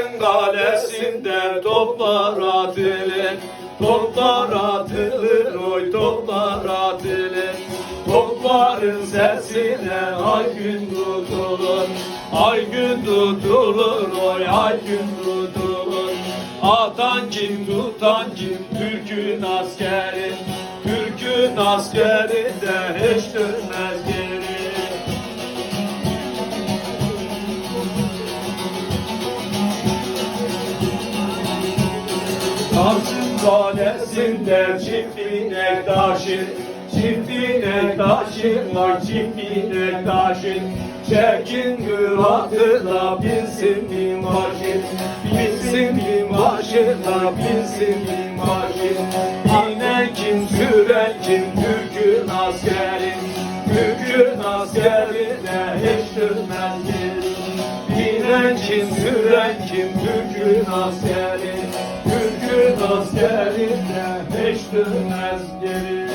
Kars'ın kalesinde toplar atılır, toplar atılır, oy toplar atılır. Topların sesine ay gün tutulur, ay gün tutulur, oy ay gün tutulur. Atan kim, tutan kim, Türk'ün askeri, Türk'ün askeri de hiç dönmez geri. Kars'ın kalesinde çift inek taşır, çift inek taşır, çift inek taşır. Çekin güratına binsin bir marşır, binsin bir marşına, binsin bir marşır. İnek kim, süren kim, Türk'ün askeri, Türk'ün askeri de hiç dönmez geri. İnek kim, süren kim, Türk'ün askeri, Türk'ün askeri de hiç dönmez geri.